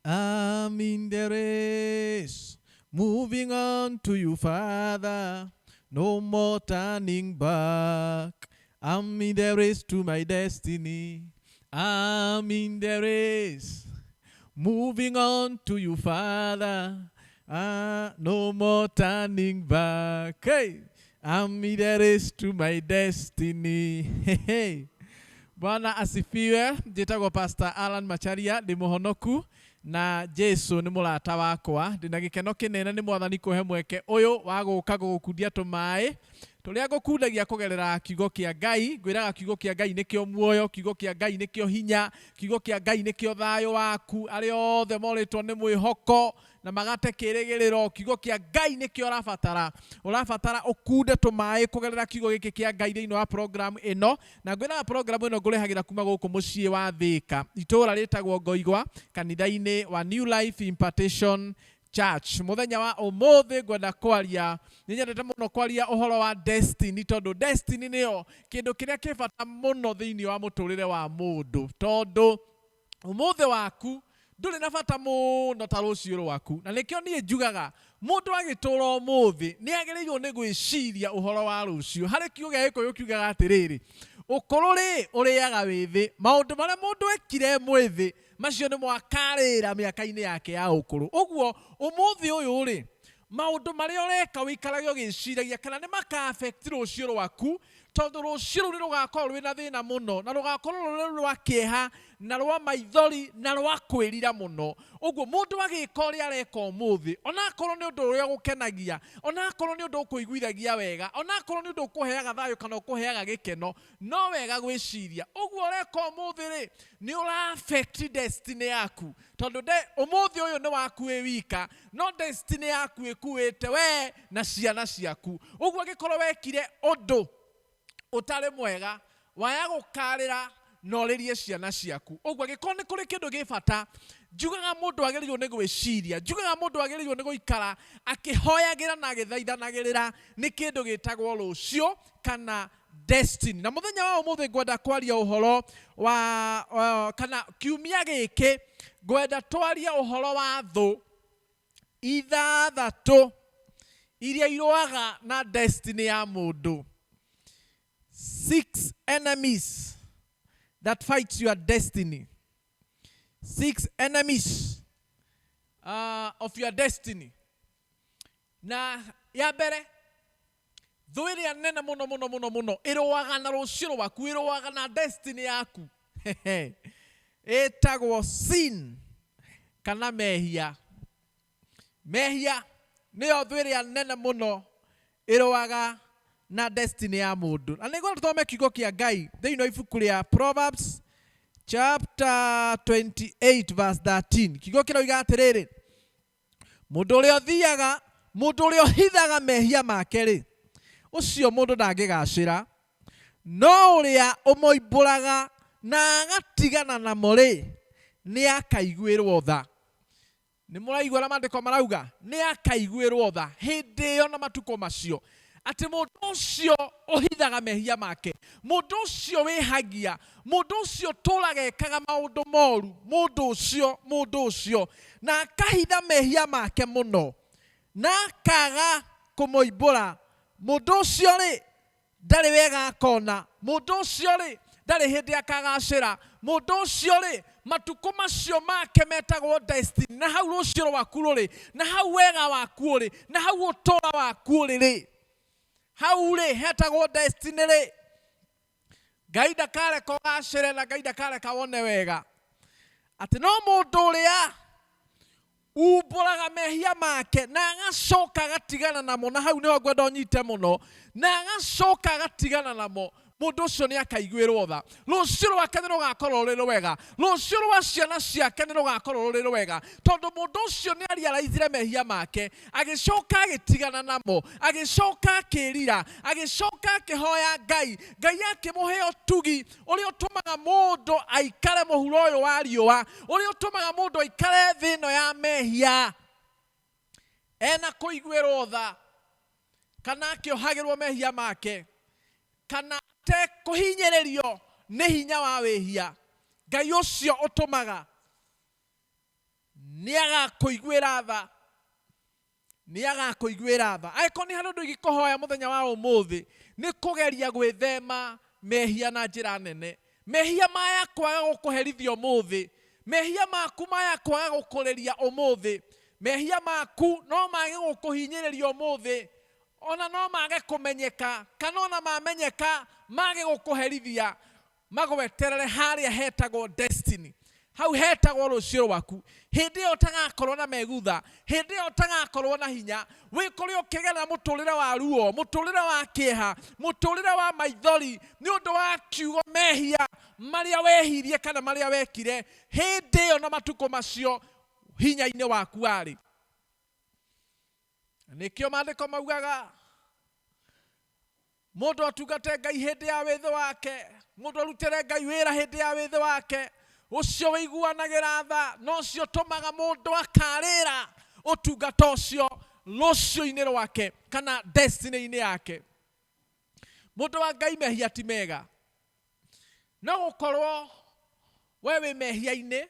I'm in the race, moving on to you, Father. No more turning back. I'm in the race to my destiny. I'm in the race, moving on to you, Father. No more turning back. Hey, I'm in the race to my destiny. Hey, hey. Bwana asifiwe. Njĩtagwo Pastor Alan Macharia, ndĩ mũhonoku na Jesu nĩ mũrata wakwa. Ndĩna gĩkeno kĩnene nĩ Mwathani kũhe mweke ũyũ wa gũka gũgũkundia tũmaĩ tũrĩa ngũkundagia kũgerera kiugo kĩa Ngai. Ngwĩraga kiugo kĩa Ngai nĩkĩo muoyo, kiugo kĩa Ngai nĩkĩo hinya, kiugo kĩa Ngai nĩkĩo thayũ waku. Arĩa othe morĩtwo nĩ mwĩhoko na magate kĩrĩgĩrĩro, kiugo kĩa Ngai nĩkĩo ũrabatara ũkunde tũmaĩ kũgerera kiugo gĩkĩ kĩa Ngai thĩinĩ wa program ĩno. Na ngwĩraga program ĩno ngũrehagĩra kuma gũkũ mũciĩ wa Thĩka, itũũra rĩtagwo Ngoigwa, kanitha-inĩ wa New Life Impartation Church. Muthenya wa ũmũthĩ ngwenda kwaria, nĩnyendete mũno kwaria ũhoro wa destiny, tondũ destiny nĩyo kĩndũ kĩrĩa kĩ bata mũno thĩinĩ wa mũtũrĩre wa mũndũ, tondũ ũmũthĩ waku ndũrĩ na bata mũno ta rũciũ rwaku. Na nĩkĩo niĩ njugaga mũndũ agĩtũũra ũmũthĩ nĩ agĩrĩirwo nĩ gwĩciria ũhoro wa rũciũ. Harĩ kiugo gĩa Gĩkũyũ kiugaga atĩrĩrĩ, ũkũrũ rĩ ũrĩaga wĩ thĩ, maũndũ marĩa mũndũ ekire mwĩthĩ macio nĩ mwakarĩra mĩaka-inĩ yake ya ũkũrũ. Ũguo ũmũthĩ ũyũ rĩ, maũndũ marĩa ũreka wĩikarage ũgĩciragia kana nĩ maka-affect rũciũ rwaku, tondũ rũciũ rũu nĩ rũgakorwo rwĩna thĩna mũno, na rũgakorwo rũrĩ rwa kĩeha na rwa maithori na rwa kwĩrira mũno. Ũguo mũndũ agĩka ũrĩa areka ũmũthĩ, onakorwo nĩ ũndũ ũrĩa ũgũkenagia, onakorwo nĩ ũndũ ũkũiguithagia wega, onakorwo nĩ ũndũ ũkũheaga thayũ kana ũkũheaga gĩkeno, no wega gwĩciria ũguo ũreka ũmũthĩ rĩ, nĩ ũra affect destiny yaku, tondũ ũmũthĩ ũyũ nĩ waku wĩ wika, no destiny yaku ĩkuĩte we na ciana ciaku. Ũguo angĩkorwo wekire ũndũ ũtarĩ mwega, waya gũkarĩra na ũrĩrie ciana ciaku. Ũguo angĩkorwo nĩ kũrĩ kĩndũ gĩ bata, njugaga mũndũ agĩrĩirwo nĩ gwĩciria, njugaga mũndũ agĩrĩirwo nĩ gũikara akĩhoyagĩra na agĩthaithanagĩrĩra nĩ kĩndũ gĩtagwo rũciũ kana destiny. Na mũthenya wa ũmũthĩ ngwenda kwaria ũhoro wa kana kiumia gĩkĩ ngwenda twaria ũhoro wa thũ ithathatũ iria irũaga na destiny ya mũndũ. 6 enemies that fight your destiny. 6 enemies of your destiny. Na ya mbere, thũ ĩrĩa nene mũno ĩrũaga na rũciũ rwaku, ĩrũaga na destiny yaku, ĩtagwo sin kana mehia. Mehia nĩyo thũ ĩrĩa nene mũno ĩrũaga na destiny ya mũndũ. Na nĩguo tũthome kiugo kĩa Ngai thĩinĩ wa ibuku rĩa Proverbs chapter 28 verse 13. Kiugo kĩroiga atĩrĩrĩ, mũndũ ũrĩa ũhithaga mehia make rĩ, ũcio mũndũ ndangĩgacĩra, no ũrĩa ũmoimbũraga na agatigana namo rĩ, nĩ akaiguĩrwo tha. Nĩ mũraigua ũrĩa maandĩko marauga? Nĩ akaiguĩrwo tha hĩndĩ ĩyo na matukũ macio. Atĩ mũndũ ũcio ũhithaga mehia make, mũndũ ũcio wĩhagia, mũndũ ũcio tũraga ekaga maũndũ moru, mũndũ ũcio na akahitha mehia make mũno na akaga kũmoimbũra, mũndũ ũcio rĩ ndarĩ wega akona, mũndũ ũcio rĩ ndarĩ hĩndĩ akagacĩra, mũndũ ũcio rĩ matukũ macio make metagwo destiny. Na hau rũciũ rwaku rũrĩ, na hau wega waku ũrĩ, na hau ũtũũra waku ũrĩ rĩ, hau rĩ hetagwo destiny rĩ. Ngai ndakareka ũgacĩre na Ngai ndakareka wone wega. Atĩ no mũndũ ũrĩa umbũraga mehia make na agacoka agatigana namo, na hau nĩho ngwenda ũnyite mũno, na agacoka agatigana namo, mũndũ ũcio nĩ akaiguĩrwo tha. Rũciũ rwake nĩ rũgakorwo rũrĩ rwega, rũciũ rwa ciana ciake nĩ rũgakorwo rũrĩ rwega, tondũ mũndũ ũcio nĩ ariaraithire mehia make, agĩcoka agĩtigana namo, agĩcoka akĩrira, agĩcoka akĩhoya Ngai, Ngai akĩmũhe ũtugi ũrĩa ũtũmaga mũndũ aikare mũhuro ũyũ wa riũa, ũrĩa ũtũmaga mũndũ aikare thĩ ĩno ya mehia ena kũiguĩrwo tha, kana akĩohagĩrwo mehia make, kana kũhinyĩrĩrio nĩ hinya wa wĩhia. Ngai ũcio ũtũmaga niagakuiguira tha niagakuiguira tha aiko ni handu igikohoya muthenya wa umuthi ni kugeria gwithema mehia na njira nene mehia maya kwaga gukuherithia umuthi mehia maku maya kwaga gukureria umuthi mehia maku no mage gukuhinyiriria umuthi ona no mage kumenyeka kana ona mamenyeka mage gukuherithia magweterere haria hetagwo destiny hau hetagwo rucio rwaku hindi yo tagakorwo na megutha hindi yo tagakorwo na hinya wikore ukigera muturire wa ruo muturire wa kieha muturire wa maithori ni undu wa kiugo mehia maria wehirie kana maria wekire hindi yo na matuko macio hinya-ini waku ari nikio maandiko maugaga mundu atungate Ngai hindi ya witho wake mundu arutire Ngai wira hindi ya witho wake ucio wiguanagira tha no cio tumaga mundu akarira utungata ucio rucio-ini rwake kana destiny-ini yake mundu wa Ngai mehia ti mega no gukorwo we wi mehia-ini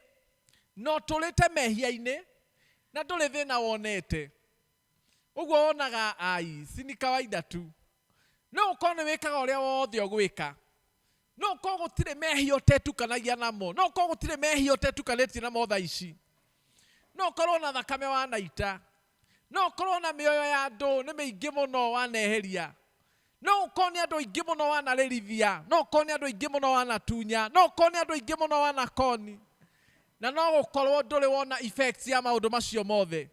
no turite mehia-ini na nduri thina wonete uguo wonaga ai si ni kawaida tu no ukorwo ni wikaga uria wothe ugwika no ukorwo gutire mehia utetukanagia namo no ukorwo gutire mehia utetukanitie namo tha ici no ukorwo na thakame wanaita no ukorwo na mioyo ya andu ni miingi muno waneheria no ukorwo ni andu aingi muno wanarĩrithia no ukorwo ni andu aingi muno wanatunya no ukorwo ni andu aingi muno wanakoni na no gukorwo nduri wona effects ya maundu macio mothe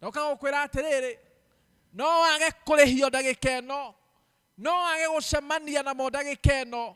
no kagukwira atiriri no wage kurihio ndagika ino no wage gucemania na mo ndagika ino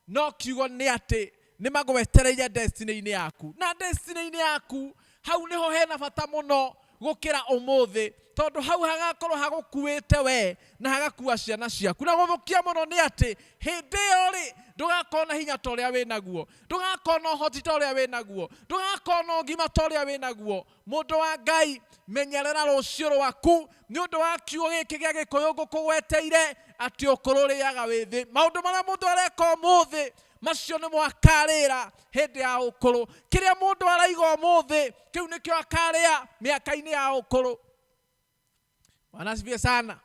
no kiugo ni ati ni magwetereire destiny-ini yaku na destiny-ini yaku hau niho hena bata muno gukira umuthi tondu hau hagakorwo hagukuite we na hagakua ciana ciaku na guthukia muno ni ati hindi yo ri ndugakorwo na hinya ta uria winaguo ndugakorwo na uhoti ta uria winaguo ndugakorwo na ugima ta uria winaguo mundu wa Ngai menyerera rucio rwaku ni undu wa kiugo giki gia gikuyu ngukugweteire ati ukururiaga withi maundu maria mundu areka umuthi macio ni mwakarira hindi ya ukuru kiria mundu araiga umuthi kiu nikio akaria miaka-ini ya ukuru wanasifia sana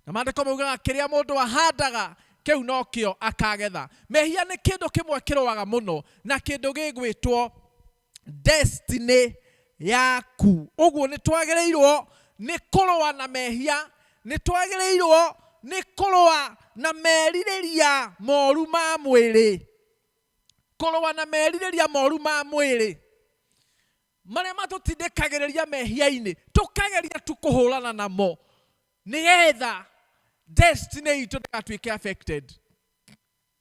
na maandiko maugaga kiria mundu ahandaga kiu no kio akagetha mehia ni kindu kimwe kiroaga muno na kindu gigwitwo destiny yaku uguo ni twagereirwo ni kurua na mehia ni twagereirwo ni kurua na meririria moru ma mwiri kurua na meririria moru ma mwiri maria matutindikagiriria mehia-ini tukageria tukuhurana namo nigetha destiny itu ndagatuike affected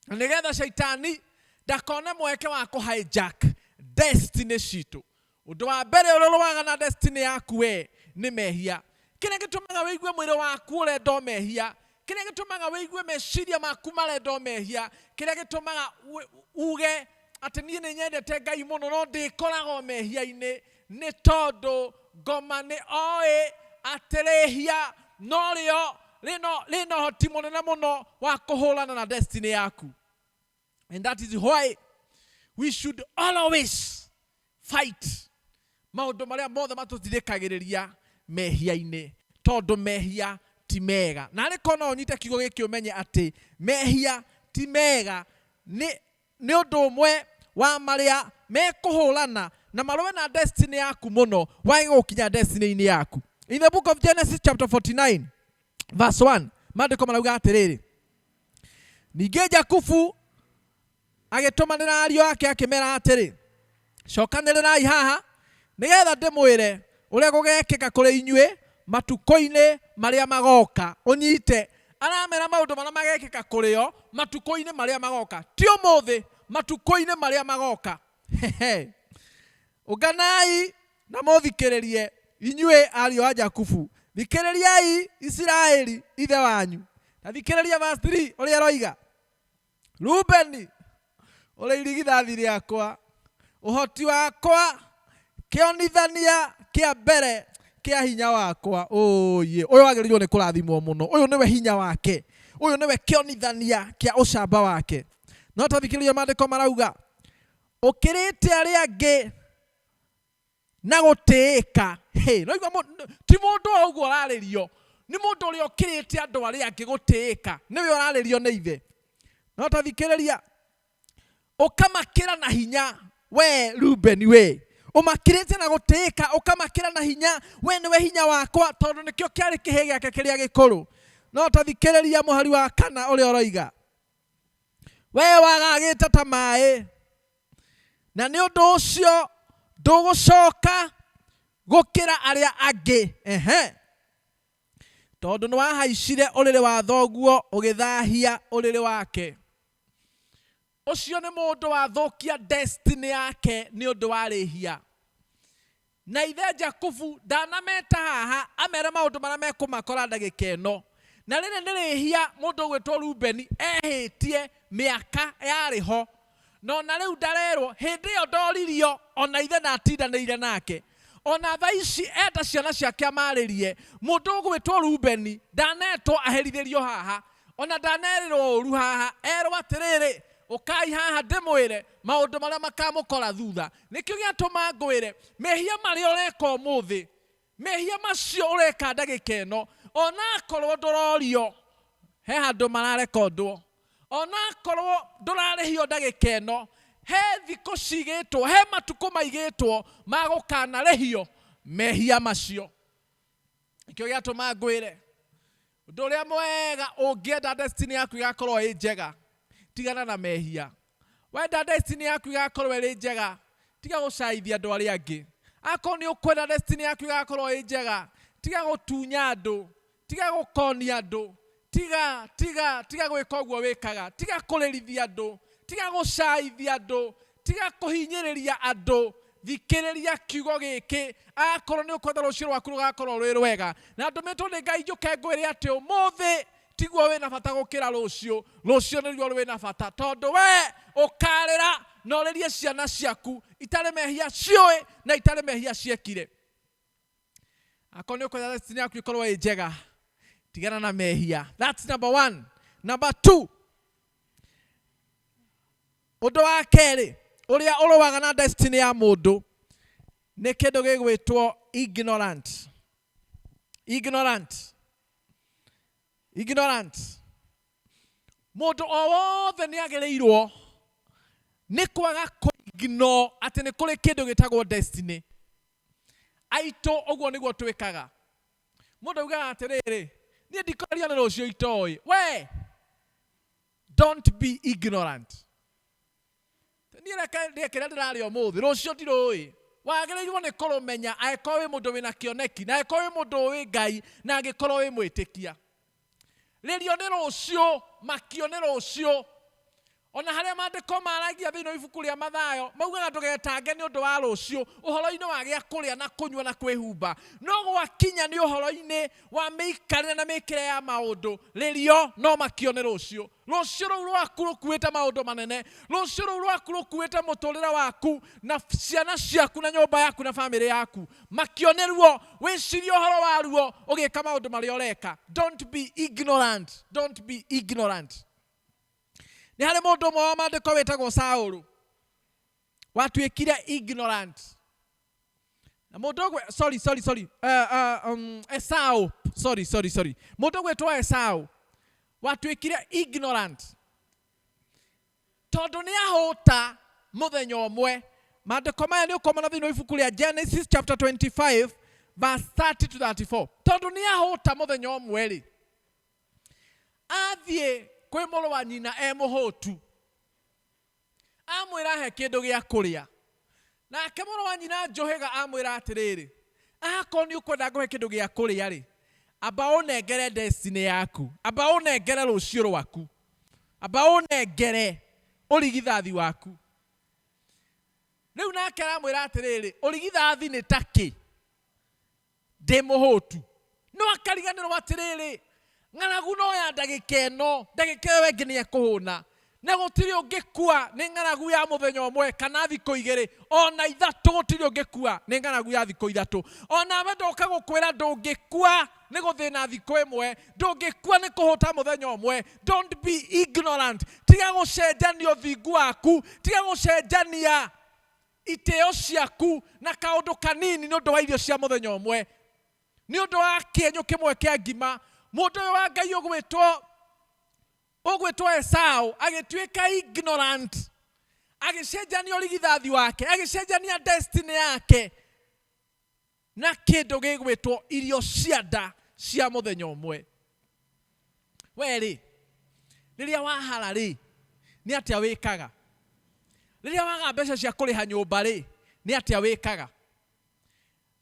nigetha shaitani ndakone mweke wa kuhijack destiny citu undu wa mbere uroruaga na destiny yaku we ni mehia kiria gitumaga wigue mwiri waku urenda mehia kiria gitumaga wigue meciria maku marenda mehia kiria gitumaga uge ati nie ni nyendete Ngai muno no ndikoraga mehia-ini ni tondu ngoma ni oi atirihia no rio rino hoti munene muno wa kuhurana na destiny yaku and that is why we should always fight maundu maria mothe matutindikagiriria mehia-ini tondu mehia ti mega na ariko no nyite kiugo giki umenye ati mehia ti mega ni undu umwe wa maria mekuhurana na marwe na destiny yaku muno wage gukinya destiny-ini yaku in the book of Genesis chapter 49 verse 1 maandiko marauga atiriri ninge Jakubu agitumanira ariũ ake akimera atiri cokanirirai haha nigetha ndimwire uria gugekika kuri inyue matuko-ini maria magoka unyite aramera maundu maria magekika kurio matuko-ini maria magoka ti umuthi matuko-ini maria magoka uganai na muthikiririe inyue ariũ a Jakubu thikiririai Israeli ithe wanyu na thikiriria verse 3 uria roiga Rubeni uri irigithathi riakwa uhoti wakwa kionithania kia mbere kia hinya wakwa oye uyu agerirwo ni kurathimwo muno uyu niwe hinya wake uyu niwe kionithania kia ucamba wake no tathikiriria maandiko marauga ukirite aria angi na gũtĩĩka. No igua ti mũndũ o ũguo ũrarĩrio, nĩ mũndũ ũrĩa ũkĩrĩte andũ arĩa angĩ gũtĩĩka, nĩwe ũrarĩrio nĩ ithe. No ta thikĩrĩria, ũkamakĩra na hinya we Rubeni we, ũmakĩrĩte na gũtĩĩka, ũkamakĩra na hinya, we nĩwe hinya wakwa, tondũ nĩkĩo kĩarĩ kĩhĩ gĩake kĩrĩa gĩkũrũ. No ta thikĩrĩria mũhari wa 4 ũrĩa ũroiga, we wagagĩte ta maĩ, na nĩ ũndũ ũcio ndũgũcoka gũkĩra arĩa angĩ. Tondũ nĩ wahaicire ũrĩrĩ wa thoguo ũgĩthahia ũrĩrĩ wake. Ũcio nĩ mũndũ wathũkia destiny yake nĩ ũndũ wa rĩhia. Na ithe Jakubu ndanameta haha amere maũndũ marĩa mekũmakora ndagĩka ĩno. Na rĩrĩ nĩ rĩhia mũndũ ũgwĩtwo Rubeni ehĩtie mĩaka yarĩ ho. Na rĩu ndarerwo hĩndĩ ĩyo ndoririo ona ithe natindanĩire nake. Ona thaa ici enda ciana ciake amarĩrie, mũndũ ũgwĩtwo Rubeni ndanetwo aherithĩrio haha, ona ndanerirwo ũru haha, erwo atĩrĩrĩ, ũkai haha ndĩmwĩre maũndũ marĩa makamũkora thutha. Nĩkĩo gĩatũma ngwĩre mehia marĩa ũreka ũmũthĩ, mehia macio ũreka ndagĩka ĩno, ona akorwo ndũrorio, he handũ mararekondwo, ona akorwo ndũrarĩhio ndagĩka ĩno, he thikũ cigĩtwo, he matukũ maigĩtwo magũkanarĩhio mehia macio. Nĩkĩo gĩatũma ngwĩre ũndũ ũrĩa mwega ũngĩenda destiny yaku igakorwo ĩ njega, tigana na mehia. Wenda destiny yaku igakorwo ĩ njega, tiga gũcaithia andũ arĩa angĩ. Akorwo nĩ ũkwenda destiny yaku igakorwo ĩ njega, tiga gũtunya andũ, tiga gũkonia andũ, tiga gwĩka ũguo wĩkaga, tiga kũrĩrithia andũ, tiga gũcaithia andũ, tiga kũhinyĩrĩria andũ. Thikĩrĩria kiugo gĩkĩ, akorwo nĩ ũkwenda rũciũ rwaku rũgakorwo rwĩ rwega. Na ndũmĩtwo nĩ Ngai njũke ngwĩre atĩ ũmũthĩ tiguo wĩna bata gũkĩra rũciũ, rũciũ nĩruo rwĩna bata, tondũ we ũkarĩra na ũrĩrie ciana ciaku itarĩ mehia ciũĩ na itarĩ mehia ciekire. Akorwo nĩ ũkwenda destiny yaku ikorwo ĩ njega, tigana na mehia. That's number 1. Number 2, ũndũ wa kerĩ ũrĩa ũrũaga na destiny ya mũndũ nĩ kĩndũ gĩgwĩtwo ignorant. Mũndũ o wothe nĩ agĩrĩirwo nĩ kwaga kũ-ignore atĩ nĩ kũrĩ kĩndũ gĩtagwo destiny. Aitũ ũguo nĩguo twĩkaga. Mũndũ augaga atĩrĩrĩ, niĩ ndikoraria nĩ rũciũ itoĩ. We, don't be ignorant. Niĩ reke kĩrĩa ndĩrarĩa ũmũthĩ, rũciũ ndirũĩ. Wagĩrĩirwo nĩ kũrũmenya angĩkorwo wĩ mũndũ wĩna kĩoneki, na angĩkorwo wĩ mũndũ ũĩ Ngai, na angĩkorwo wĩ mwĩtĩkia. Rĩrio nĩ rũciũ, makio nĩ rũciũ. Ona harĩa maandĩko maragia thĩinĩ wa ibuku rĩa Mathayo, maugaga ndũgetange nĩ ũndũ wa rũciũ, ũhoro-inĩ wa gĩa kũrĩa na kũnyua na kwĩhumba. No gwakinya nĩ ũhoro-inĩ wa mĩikarĩre na mĩĩkĩre ya maũndũ, rĩrio no makio nĩ rũciũ. Rũciũ rũu rwaku rũkuĩte maũndũ manene, rũciũ rũu rwaku rũkuĩte mũtũrĩre waku na ciana ciaku na nyũmba yaku na bamĩrĩ yaku. Makio nĩ ruo, wĩcirie ũhoro wa ruo ũgĩka maũndũ marĩa ũreka. Don't be ignorant. Don't be ignorant. Nĩ harĩ mũndũ ũmwe wa maandĩko wĩtagwo Saũlũ, watuĩkire ignorant. Na mũndũ ũgwe, Esaũ, mũndũ ũgwĩtwo Esaũ watuĩkire ignorant tondũ nĩ ahũta mũthenya ũmwe. Maandĩko maya nĩ ũkomana thĩinĩ wa ibuku rĩa Genesis chapter 25 verse 30 to 34. Tondũ nĩ ahũta mũthenya ũmwe rĩ, athiĩ kwĩ mũrũ wa nyina mũhũtu, amwĩra he kĩndũ gĩa kũrĩa. Nake mũrũ wa nyina Njũhĩga amwĩra atĩrĩrĩ, akorwo nĩ ũkwenda ngũhe kĩndũ gĩa kũrĩa rĩ, amba ũnengere destiny yaku, amba ũnengere rũciũ rwaku, amba ũnengere ũrigithathi waku. Rĩu nake aramwĩra atĩrĩrĩ, ũrigithathi nĩ ta kĩ? Ndĩ mũhũtu. No akariganĩrwo atĩrĩrĩ, ng'aragu no ya ndagĩka ĩno, ndagĩka ĩyo ĩngĩ nĩ ekũhũna. Na gũtirĩ ũngĩkua nĩ ng'aragu ya mũthenya ũmwe kana thikũ igĩrĩ, ona ithatũ gũtirĩ ũngĩkua nĩ ng'aragu ya thikũ ithatũ. Ona we ndoka gũkwĩra ndũngĩkua nĩ gũthĩna thikũ ĩmwe, ndũngĩkua nĩ kũhũta mũthenya ũmwe. Don't be ignorant. Tiga gũcenjania ũthingu waku, tiga gũcenjania iteo ciaku na kaundu kanini ni undu wa irio cia muthenya umwe ni undu wa kĩenyũ kĩmwe kĩa ngima. Mũndũ ũyũ wa Ngai ũgwĩtwo Esau agĩtuĩka ignorant, agĩcenjania ũrigithathi wake, agĩcenjania destiny yake na kĩndũ gĩgwĩtwo irio cia nda cia mũthenya ũmwe. Weri rĩrĩa wahara rĩ nĩ atĩa wĩkaga? Rĩrĩa waga mbeca cia kũrĩha nyũmba rĩ nĩ atĩa wĩkaga?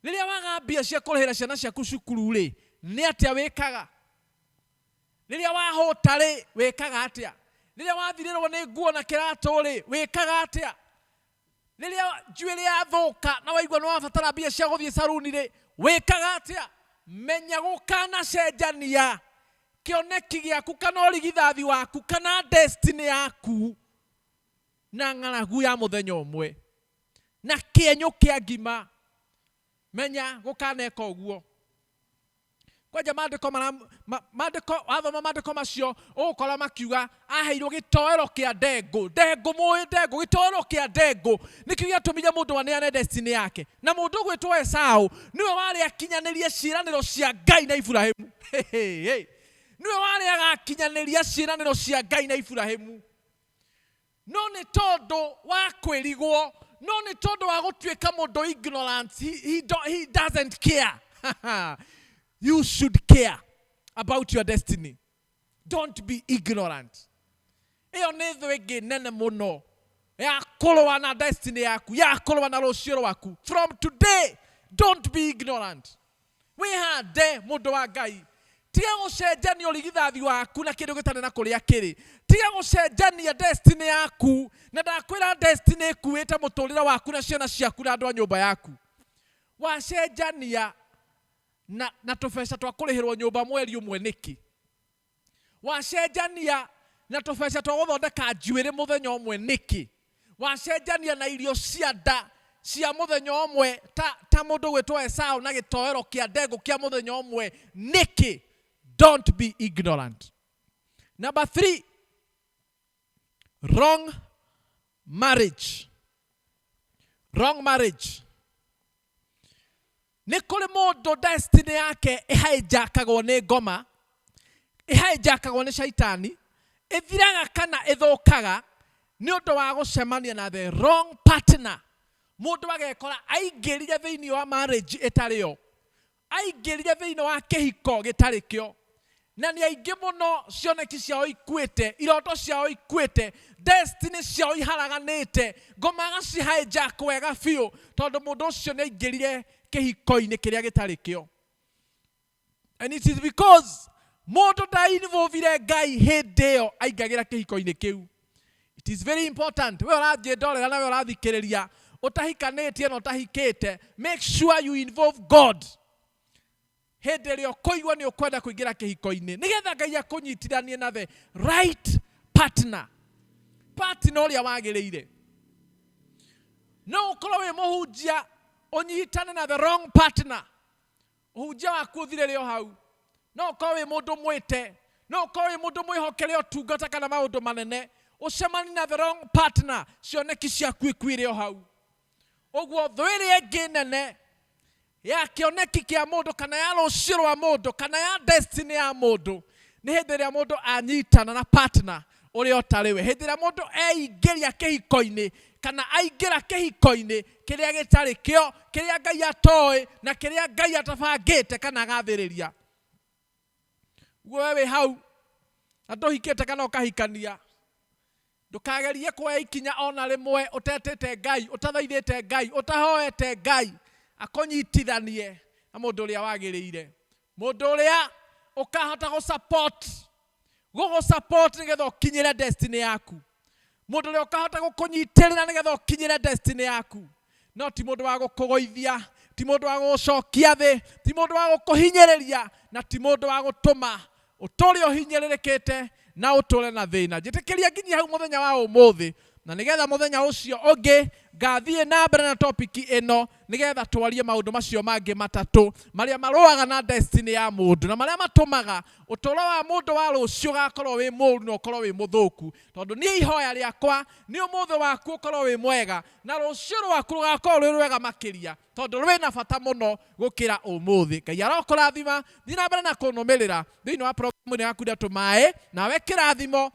Rĩrĩa waga mbia cia kũrĩhĩra ciana ciaku cukuru rĩ nĩ atĩa wĩkaga? Rĩrĩa wahũta rĩ wĩkaga atĩa? Rĩrĩa wathirĩrwo nĩ nguo na kĩratũ rĩ wĩkaga atĩa? Rĩrĩa njuĩrĩ yathũka na waigua nĩ wabatara mbia cia gũthiĩ saruni rĩ wĩkaga atĩa? Menya gũkanacenjania kĩoneki gĩaku kana ũrigithathi waku kana destiny yaku na ng'aragu ya mũthenya ũmwe na kĩenyũ kĩa ngima. Menya gũkaneka ũguo. Kwanja wathoma maandĩko macio ũgũkora makiuga aheirwo gĩtoero kĩa ndengũ. Ndengũ, mũĩ ndengũ? Gĩtoero kĩa ndengũ nĩkĩo gĩatũmire mũndũ aneane destiny yake. Na mũndũ ũgwĩtwo Esau nĩwe warĩ akinyanĩrie ciĩranĩro cia Ngai na Iburahĩmu. Nĩwe warĩ agakinyanĩria ciĩranĩro cia Ngai na Iburahĩmu. No nĩ tondũ wa kwĩrigwo, no nĩ tondũ wa gũtuĩka mũndũ ignorant, he doesn't care. You should care about your destiny. Don't be ignorant. Ĩyo nĩ thũ ĩngĩ nene mũno ya kũrũa na destiny yaku, ya kũrũa na rũciũ rwaku. From today, don't be ignorant. Wĩhande mũndũ wa Ngai. Tiga gũcenjania ũrigithathi waku na kĩndũ gĩtarĩ na kũrĩa kĩrĩ. Tiga gũcenjania destiny yaku, na ndakwĩra destiny ĩkuĩte mũtũrĩre waku na ciana ciaku na andũ a nyũmba yaku. Wacenjania na tũbeca twa kũrĩhĩrwo nyũmba mweri ũmwe nĩkĩ? Wacenjania na tũbeca twa gũthondeka njuĩrĩ mũthenya ũmwe nĩkĩ? Wacenjania na irio cia nda cia mũthenya ũmwe ta mũndũ gwĩtwo Esau na gĩtoero kĩa ndengũ kĩa mũthenya ũmwe nĩkĩ? Don't be ignorant. Number 3, wrong marriage. Wrong marriage. Nĩ kũrĩ mũndũ destiny yake ĩhijackagwo nĩ ngoma, ĩhijackagwo nĩ shaitani, ĩthiraga kana ĩthũkaga nĩ ũndũ wa gũcemania na the wrong partner. Mũndũ agekora aingĩrire thĩinĩ wa marriage ĩtarĩ yo, aingĩrire thĩinĩ wa kĩhiko gĩtarĩ kĩo, na nĩ aingĩ mũno cioneki ciao ikuĩte, iroto ciao ikuĩte, destiny ciao iharaganĩte, ngoma agacihijack wega biũ tondũ mũndũ ũcio nĩ aingĩrire kĩhiko-inĩ kĩrĩa gĩtarĩ kĩo. And it is because mũndũ ndainvolvire Ngai hĩndĩ ĩyo aingagĩra kĩhiko-inĩ kĩu. It is very important. We ũrathiĩ ndorera na we ũrathikĩrĩria, ũtahikanĩtie na ũtahikĩte, make sure you involve God. Hĩndĩ ĩrĩa ũkũigua nĩ ũkwenda kũingĩra kĩhiko-inĩ, nĩgetha Ngai akũnyitithanie na the right partner. Partner ũrĩa wagĩrĩire. No ũkorwo wĩ mũhunjia ũnyitane na the wrong partner. Ũhunjia waku ũthirĩre o hau. No ũkorwo wĩ mũndũ mwĩte, no ũkorwo wĩ mũndũ mwĩhokere ũtungata kana maũndũ manene, ũcemani na the wrong partner, cioneki ciaku ikuĩre o hau. Ũguo thũ ĩrĩa ĩngĩ nene ya kĩoneki kĩa mũndũ kana ya rũciũ rwa mũndũ kana ya destiny ya mũndũ nĩ hĩndĩ ĩrĩa mũndũ anyitana na partner ũrĩa ũtarĩ we. Hĩndĩ ĩrĩa mũndũ eingĩria kĩhiko-inĩ kana aingĩra kĩhiko-inĩ kĩrĩa gĩtarĩ kĩo, kĩrĩa Ngai atoĩ na kĩrĩa Ngai atabangĩte kana agathĩrĩria. Guo we hau na ndũhikĩte kana ũkahikania, ndũkagerie kuoya ikinya ona rĩmwe ũtetĩte Ngai, ũtathaithĩte Ngai, ũtahoete Ngai akũnyitithanie na mũndũ ũrĩa wagĩrĩire, mũndũ ũrĩa ũkahota gũgũsupport nĩgetha ũkinyĩre destiny yaku, mũndũ ũrĩa ũkahota gũkũnyitĩrĩra nĩgetha ũkinyĩre destiny yaku. No ti mũndũ wa gũkũgũithia, ti mũndũ wa gũgũcokia thĩ, ti mũndũ wa gũkũhinyĩrĩria, na ti mũndũ wa gũtũma ũtũre ũhinyĩrĩrĩkĩte na ũtũre na thĩna. Njĩtĩkĩria nginya hau mũthenya wa ũmũthĩ na nigetha muthenya ucio ungi ngathie na mbere na topic ino nigetha twarie maundu macio mangi matatu maria maruaga na destiny ya mundu na maria matumaga utoro wa mundu wa rucio gakorwo wi muru na ukorwo wi muthuku tondu nie ihoya riakwa ni umuthe waku ukorwo wi mwega na rucio rwaku rugakorwo rwi rwega makiria tondu rwina bata muno gukira umuthi. Ngai arokurathima thii na mbere na kunumirira thiini wa programu yaku ndia tumae nawe kirathimo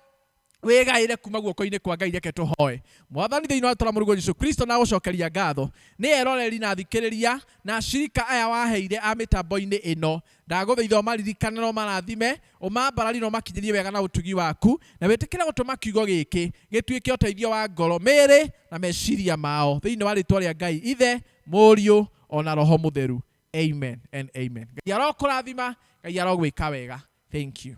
wigaire kuma guoko-ini kwa Ngai. Reke tuhoe. Mwathani thiini wa tũramũrũgwo Jesu Kristo na gucokeria ngatho ni eroreri na thikiriria na ashirika aya waheire a mitambo-ini ino ndagũthaitha ũmaririkane na ũmarathime ũmambarari na ũmakinyirie wega na ũtugi waku na wĩtĩkĩre gũtũma kiugo gĩkĩ gĩtuĩke ũteithio wa ngoro, mĩĩrĩ na meciria mao thĩinĩ wa rĩtwa rĩa Ngai Ithe, Mũriũ ona Roho Mũtheru. Amen and amen. Ngai arokũrathima, Ngai arogwĩka wega. Thank you.